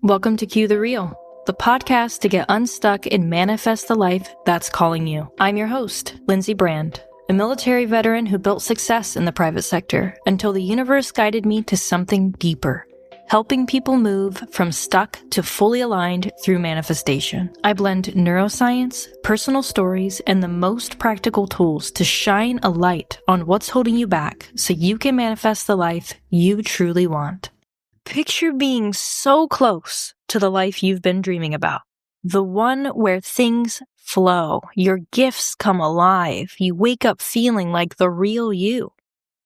Welcome to Cue the Real, the podcast to get unstuck and manifest the life that's calling you. I'm your host, Lindsay Brand, a military veteran who built success in the private sector until the universe guided me to something deeper, helping people move from stuck to fully aligned through manifestation. I blend neuroscience, personal stories, and the most practical tools to shine a light on what's holding you back so you can manifest the life you truly want. Picture being so close to the life you've been dreaming about. The one where things flow, your gifts come alive, you wake up feeling like the real you.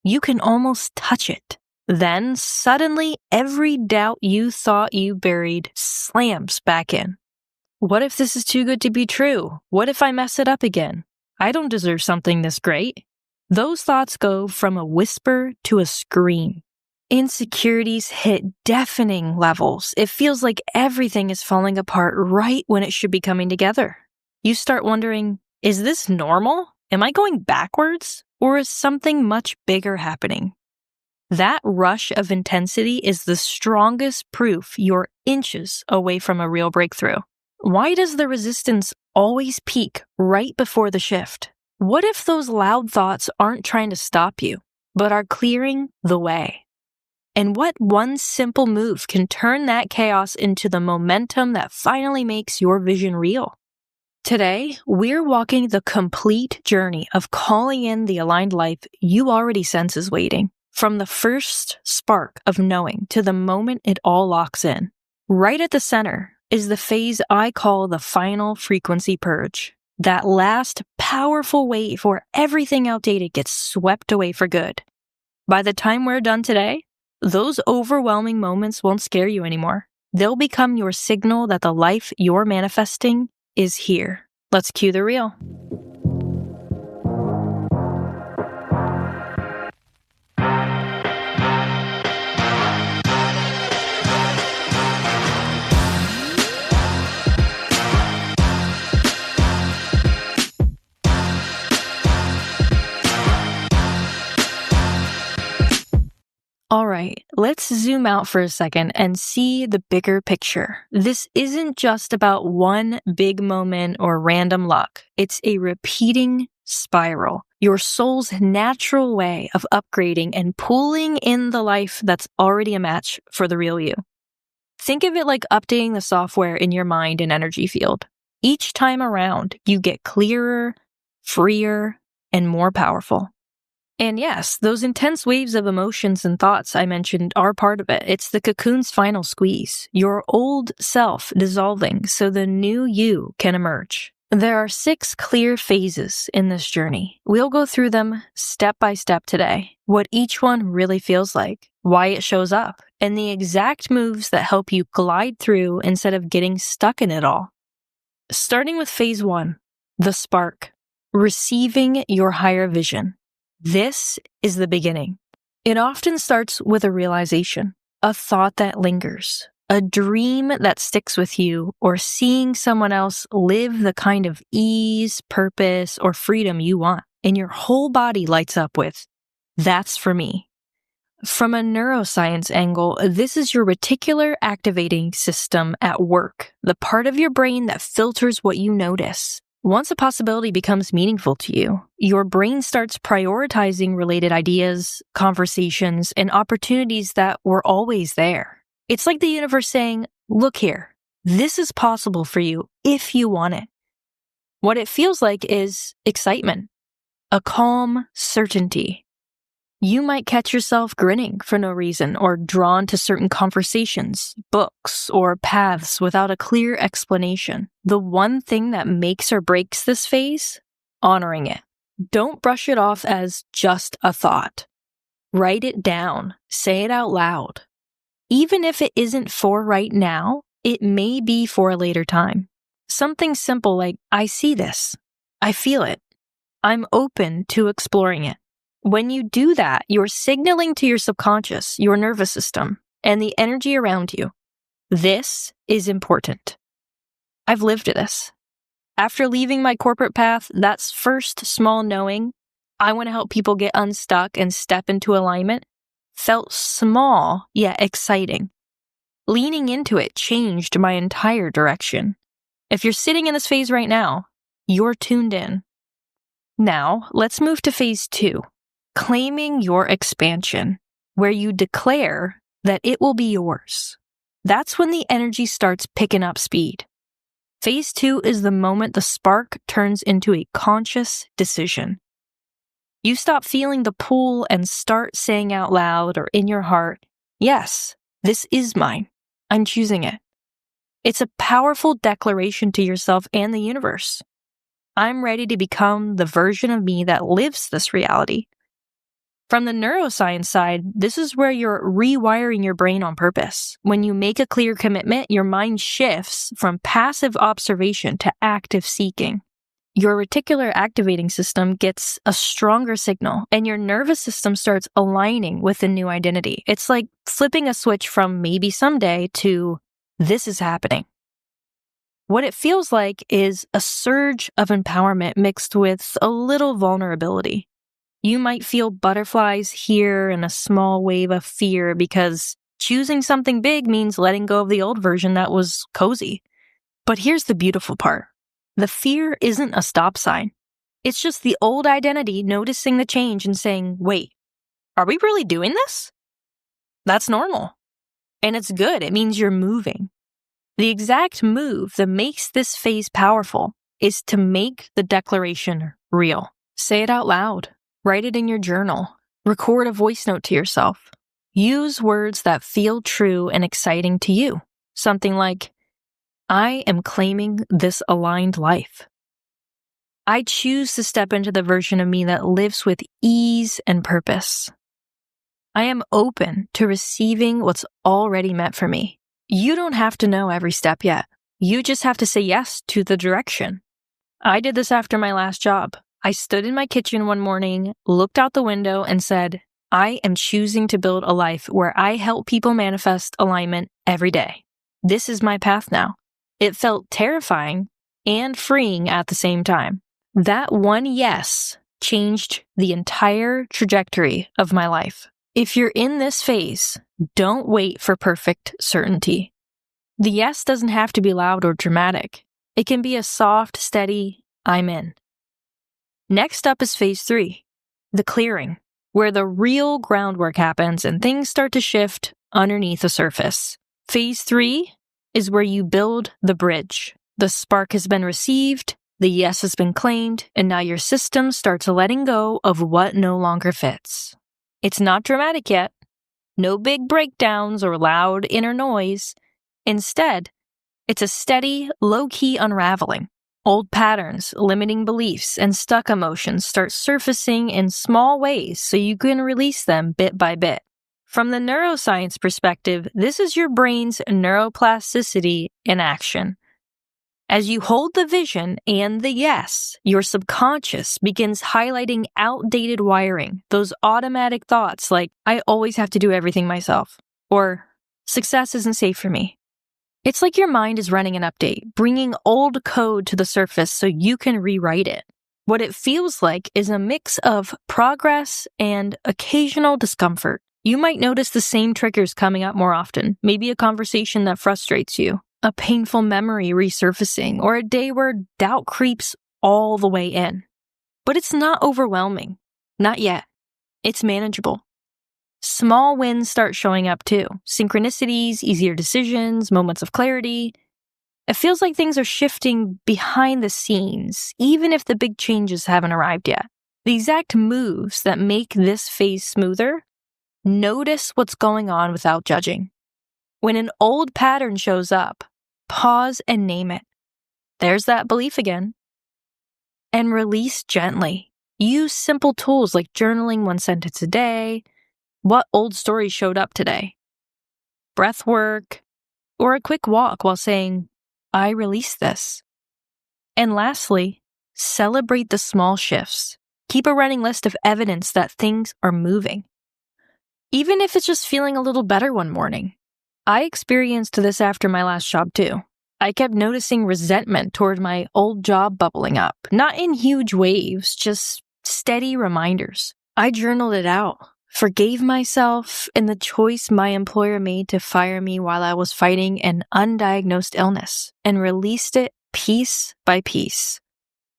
You can almost touch it. Then, suddenly, every doubt you thought you buried slams back in. What if this is too good to be true? What if I mess it up again? I don't deserve something this great. Those thoughts go from a whisper to a scream. Insecurities hit deafening levels. It feels like everything is falling apart right when it should be coming together. You start wondering, is this normal? Am I going backwards? Or is something much bigger happening? That rush of intensity is the strongest proof you're inches away from a real breakthrough. Why does the resistance always peak right before the shift? What if those loud thoughts aren't trying to stop you, but are clearing the way? And what one simple move can turn that chaos into the momentum that finally makes your vision real? Today, we're walking the complete journey of calling in the aligned life you already sense is waiting. From the first spark of knowing to the moment it all locks in. Right at the center is the phase I call the Final Frequency Purge. That last powerful wave where everything outdated gets swept away for good. By the time we're done today, those overwhelming moments won't scare you anymore. They'll become your signal that the life you're manifesting is here. Let's cue the real. All right, let's zoom out for a second and see the bigger picture. This isn't just about one big moment or random luck. It's a repeating spiral, your soul's natural way of upgrading and pulling in the life that's already a match for the real you. Think of it like updating the software in your mind and energy field. Each time around, you get clearer, freer, and more powerful. And yes, those intense waves of emotions and thoughts I mentioned are part of it. It's the cocoon's final squeeze, your old self dissolving so the new you can emerge. There are 6 clear phases in this journey. We'll go through them step by step today, what each one really feels like, why it shows up, and the exact moves that help you glide through instead of getting stuck in it all. Starting with phase 1, the spark, receiving your higher vision. This is the beginning. It often starts with a realization, a thought that lingers, a dream that sticks with you, or seeing someone else live the kind of ease, purpose, or freedom you want, and your whole body lights up with, that's for me. From a neuroscience angle, this is your reticular activating system at work, the part of your brain that filters what you notice. Once a possibility becomes meaningful to you, your brain starts prioritizing related ideas, conversations, and opportunities that were always there. It's like the universe saying, look here, this is possible for you if you want it. What it feels like is excitement, a calm certainty. You might catch yourself grinning for no reason or drawn to certain conversations, books, or paths without a clear explanation. The one thing that makes or breaks this phase? Honoring it. Don't brush it off as just a thought. Write it down. Say it out loud. Even if it isn't for right now, it may be for a later time. Something simple like, I see this. I feel it. I'm open to exploring it. When you do that, you're signaling to your subconscious, your nervous system, and the energy around you. This is important. I've lived this. After leaving my corporate path, that first small knowing, I want to help people get unstuck and step into alignment, felt small yet exciting. Leaning into it changed my entire direction. If you're sitting in this phase right now, you're tuned in. Now, let's move to phase 2, claiming your expansion, where you declare that it will be yours. That's when the energy starts picking up speed. Phase 2 is the moment the spark turns into a conscious decision. You stop feeling the pull and start saying out loud or in your heart, yes, this is mine. I'm choosing it. It's a powerful declaration to yourself and the universe. I'm ready to become the version of me that lives this reality. From the neuroscience side, this is where you're rewiring your brain on purpose. When you make a clear commitment, your mind shifts from passive observation to active seeking. Your reticular activating system gets a stronger signal, and your nervous system starts aligning with the new identity. It's like flipping a switch from maybe someday to this is happening. What it feels like is a surge of empowerment mixed with a little vulnerability. You might feel butterflies here and a small wave of fear because choosing something big means letting go of the old version that was cozy. But here's the beautiful part. The fear isn't a stop sign. It's just the old identity noticing the change and saying, wait, are we really doing this? That's normal. And it's good. It means you're moving. The exact move that makes this phase powerful is to make the declaration real. Say it out loud. Write it in your journal. Record a voice note to yourself. Use words that feel true and exciting to you. Something like, I am claiming this aligned life. I choose to step into the version of me that lives with ease and purpose. I am open to receiving what's already meant for me. You don't have to know every step yet. You just have to say yes to the direction. I did this after my last job. I stood in my kitchen one morning, looked out the window, and said, I am choosing to build a life where I help people manifest alignment every day. This is my path now. It felt terrifying and freeing at the same time. That one yes changed the entire trajectory of my life. If you're in this phase, don't wait for perfect certainty. The yes doesn't have to be loud or dramatic. It can be a soft, steady, I'm in. Next up is phase 3, the clearing, where the real groundwork happens and things start to shift underneath the surface. Phase 3 is where you build the bridge. The spark has been received, the yes has been claimed, and now your system starts letting go of what no longer fits. It's not dramatic yet. No big breakdowns or loud inner noise. Instead, it's a steady, low-key unraveling. Old patterns, limiting beliefs, and stuck emotions start surfacing in small ways so you can release them bit by bit. From the neuroscience perspective, this is your brain's neuroplasticity in action. As you hold the vision and the yes, your subconscious begins highlighting outdated wiring, those automatic thoughts like, I always have to do everything myself, or success isn't safe for me. It's like your mind is running an update, bringing old code to the surface so you can rewrite it. What it feels like is a mix of progress and occasional discomfort. You might notice the same triggers coming up more often, maybe a conversation that frustrates you, a painful memory resurfacing, or a day where doubt creeps all the way in. But it's not overwhelming. Not yet. It's manageable. Small wins start showing up too. Synchronicities, easier decisions, moments of clarity. It feels like things are shifting behind the scenes, even if the big changes haven't arrived yet. The exact moves that make this phase smoother: notice what's going on without judging. When an old pattern shows up, pause and name it. There's that belief again. And release gently. Use simple tools like journaling 1 sentence a day. What old story showed up today? Breath work, or a quick walk while saying, I release this. And lastly, celebrate the small shifts. Keep a running list of evidence that things are moving. Even if it's just feeling a little better one morning. I experienced this after my last job too. I kept noticing resentment toward my old job bubbling up, not in huge waves, just steady reminders. I journaled it out, forgave myself in the choice my employer made to fire me while I was fighting an undiagnosed illness, and released it piece by piece.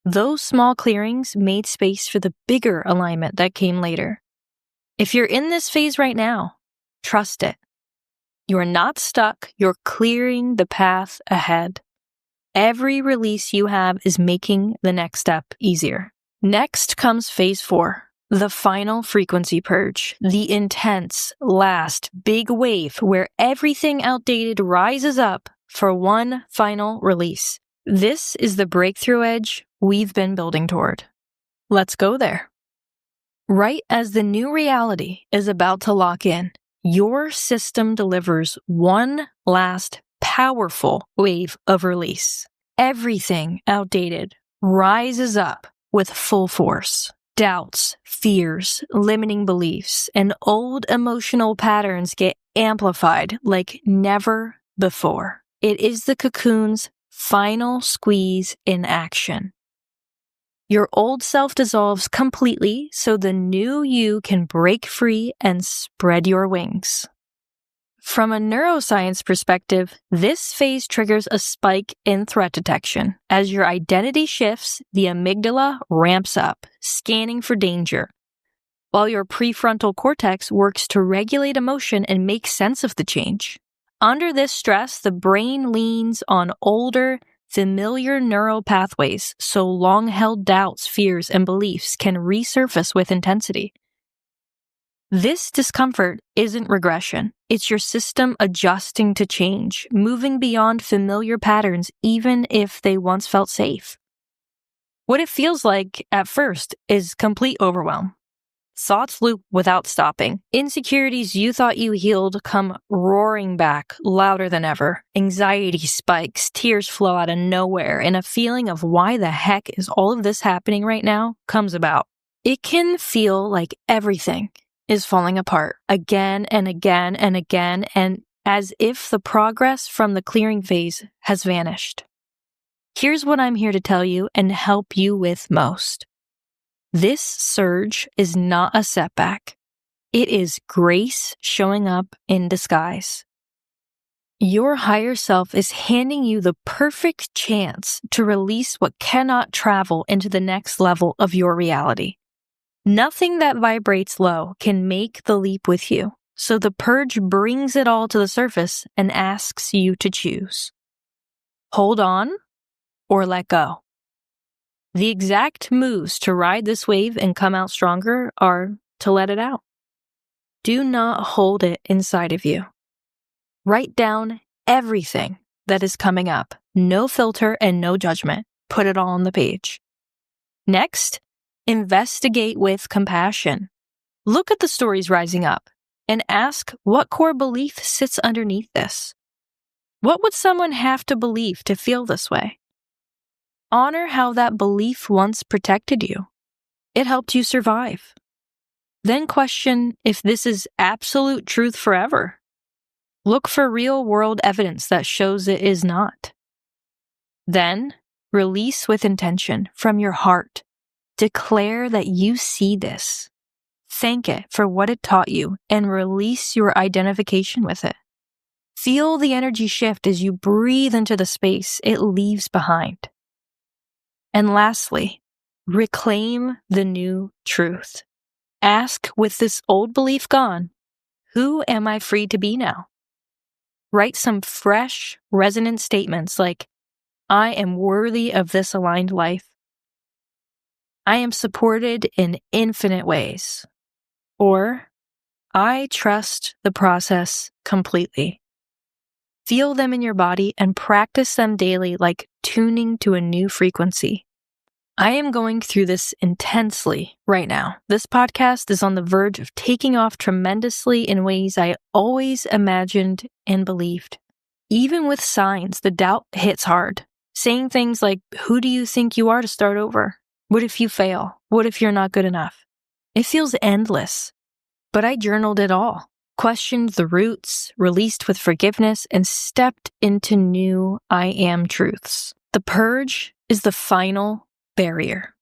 Those small clearings made space for the bigger alignment that came later. If you're in this phase right now, trust it. You are not stuck. You're clearing the path ahead. Every release you have is making the next step easier. Next comes phase 4, the Final Frequency Purge, the intense, last, big wave where everything outdated rises up for one final release. This is the breakthrough edge we've been building toward. Let's go there. Right as the new reality is about to lock in, your system delivers one last powerful wave of release. Everything outdated rises up with full force. Doubts, fears, limiting beliefs, and old emotional patterns get amplified like never before. It is the cocoon's final squeeze in action. Your old self dissolves completely so the new you can break free and spread your wings. From a neuroscience perspective, this phase triggers a spike in threat detection. As your identity shifts, the amygdala ramps up, scanning for danger, while your prefrontal cortex works to regulate emotion and make sense of the change. Under this stress, the brain leans on older, familiar neural pathways, so long-held doubts, fears, and beliefs can resurface with intensity. This discomfort isn't regression. It's your system adjusting to change, moving beyond familiar patterns even if they once felt safe. What it feels like at first is complete overwhelm. Thoughts loop without stopping. Insecurities you thought you healed come roaring back, louder than ever. Anxiety spikes, tears flow out of nowhere, and a feeling of why the heck is all of this happening right now comes about. It can feel like everything is falling apart again and again and again, and as if the progress from the clearing phase has vanished. Here's what I'm here to tell you and help you with most. This surge is not a setback. It is grace showing up in disguise. Your higher self is handing you the perfect chance to release what cannot travel into the next level of your reality. Nothing that vibrates low can make the leap with you, so the purge brings it all to the surface and asks you to choose. Hold on or let go. The exact moves to ride this wave and come out stronger are to let it out. Do not hold it inside of you. Write down everything that is coming up. No filter and no judgment. Put it all on the page. Next, investigate with compassion. Look at the stories rising up and ask what core belief sits underneath this. What would someone have to believe to feel this way? Honor how that belief once protected you. It helped you survive. Then question if this is absolute truth forever. Look for real-world evidence that shows it is not. Then, release with intention from your heart. Declare that you see this. Thank it for what it taught you and release your identification with it. Feel the energy shift as you breathe into the space it leaves behind. And lastly, reclaim the new truth. Ask, with this old belief gone, who am I free to be now? Write some fresh, resonant statements like, I am worthy of this aligned life. I am supported in infinite ways. Or, I trust the process completely. Feel them in your body and practice them daily like tuning to a new frequency. I am going through this intensely right now. This podcast is on the verge of taking off tremendously in ways I always imagined and believed. Even with signs, the doubt hits hard. Saying things like, who do you think you are to start over? What if you fail? What if you're not good enough? It feels endless. But I journaled it all. Questioned the roots, released with forgiveness, and stepped into new I am truths. The purge is the final barrier.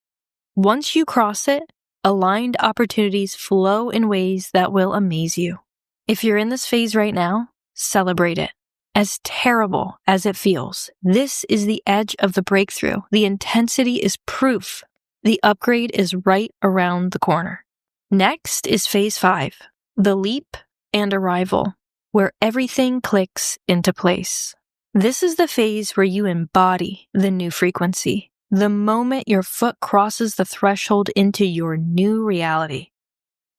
Once you cross it, Aligned opportunities flow in ways that will amaze you. If you're in this phase right now, celebrate it. As terrible as it feels, this is the edge of the breakthrough. The intensity is proof. The upgrade is right around the corner. Next is phase 5, the leap and arrival, where everything clicks into place. This is the phase where you embody the new frequency. The moment your foot crosses the threshold into your new reality.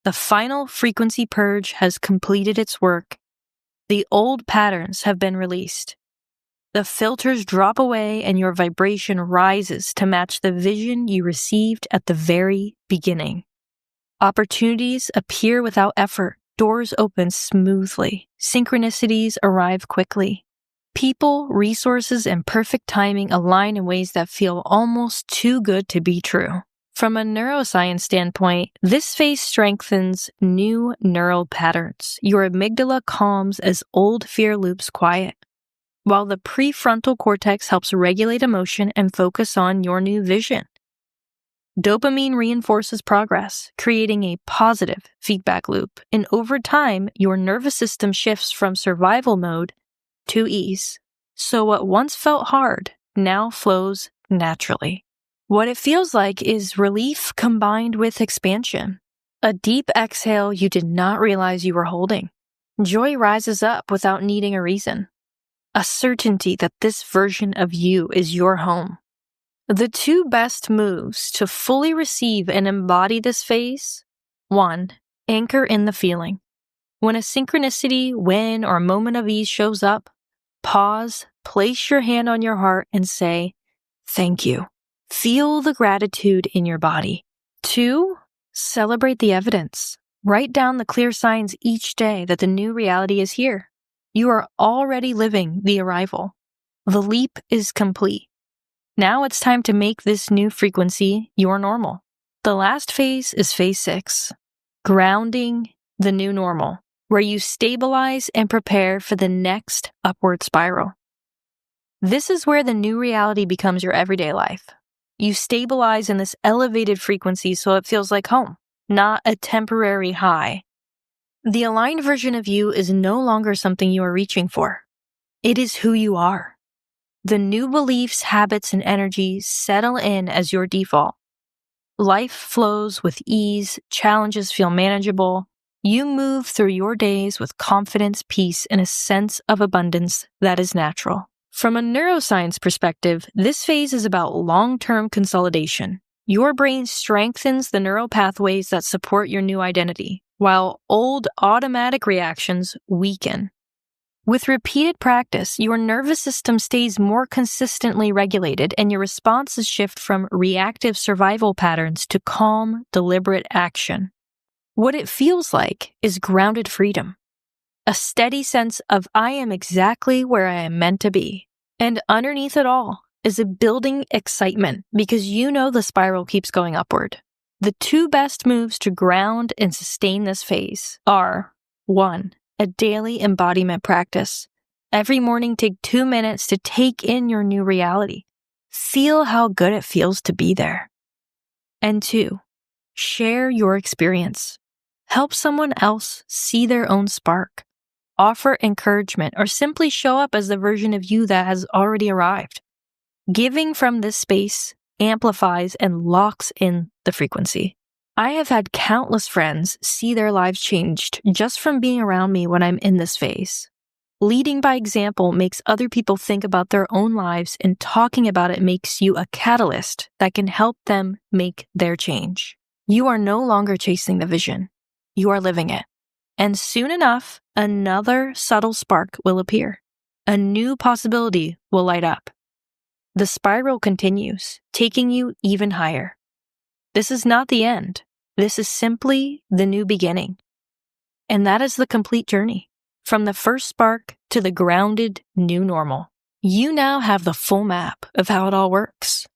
The Final Frequency Purge has completed its work. The old patterns have been released. The filters drop away and your vibration rises to match the vision you received at the very beginning. Opportunities appear without effort. Doors open smoothly. Synchronicities arrive quickly. People, resources, and perfect timing align in ways that feel almost too good to be true. From a neuroscience standpoint, this phase strengthens new neural patterns. Your amygdala calms as old fear loops quiet, while the prefrontal cortex helps regulate emotion and focus on your new vision. Dopamine reinforces progress, creating a positive feedback loop, and over time, your nervous system shifts from survival mode to ease. So what once felt hard now flows naturally. What it feels like is relief combined with expansion. A deep exhale you did not realize you were holding. Joy rises up without needing a reason. A certainty that this version of you is your home. The 2 best moves to fully receive and embody this phase: 1. Anchor in the feeling. When a synchronicity, win, or moment of ease shows up, pause, place your hand on your heart, and say, "Thank you." Feel the gratitude in your body. 2. Celebrate the evidence. Write down the clear signs each day that the new reality is here. You are already living the arrival. The leap is complete. Now it's time to make this new frequency your normal. The last phase is phase 6, grounding the new normal, where you stabilize and prepare for the next upward spiral. This is where the new reality becomes your everyday life. You stabilize in this elevated frequency so it feels like home, not a temporary high. The aligned version of you is no longer something you are reaching for. It is who you are. The new beliefs, habits, and energy settle in as your default. Life flows with ease, challenges feel manageable. You move through your days with confidence, peace, and a sense of abundance that is natural. From a neuroscience perspective, this phase is about long-term consolidation. Your brain strengthens the neural pathways that support your new identity, while old automatic reactions weaken. With repeated practice, your nervous system stays more consistently regulated and your responses shift from reactive survival patterns to calm, deliberate action. What it feels like is grounded freedom. A steady sense of I am exactly where I am meant to be. And underneath it all is a building excitement because you know the spiral keeps going upward. The 2 best moves to ground and sustain this phase are: 1. A daily embodiment practice. Every morning, take 2 minutes to take in your new reality. Feel how good it feels to be there. And 2. Share your experience. Help someone else see their own spark. Offer encouragement, or simply show up as the version of you that has already arrived. Giving from this space amplifies and locks in the frequency. I have had countless friends see their lives changed just from being around me when I'm in this phase. Leading by example makes other people think about their own lives, and talking about it makes you a catalyst that can help them make their change. You are no longer chasing the vision. You are living it. And soon enough, another subtle spark will appear. A new possibility will light up. The spiral continues, taking you even higher. This is not the end. This is simply the new beginning. And that is the complete journey, from the first spark to the grounded new normal. You now have the full map of how it all works,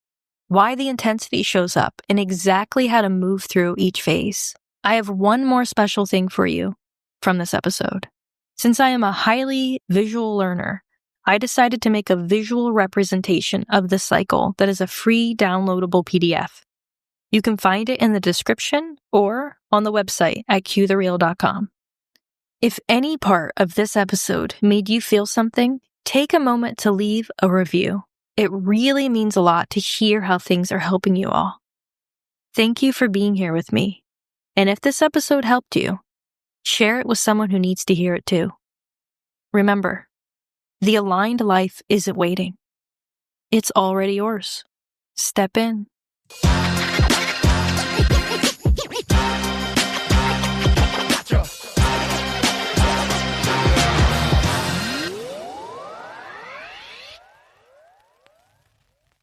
why the intensity shows up, and exactly how to move through each phase. I have one more special thing for you from this episode. Since I am a highly visual learner, I decided to make a visual representation of the cycle that is a free downloadable PDF. You can find it in the description or on the website at cuethereal.com. If any part of this episode made you feel something, take a moment to leave a review. It really means a lot to hear how things are helping you all. Thank you for being here with me. And if this episode helped you, share it with someone who needs to hear it too. Remember, the aligned life isn't waiting. It's already yours. Step in.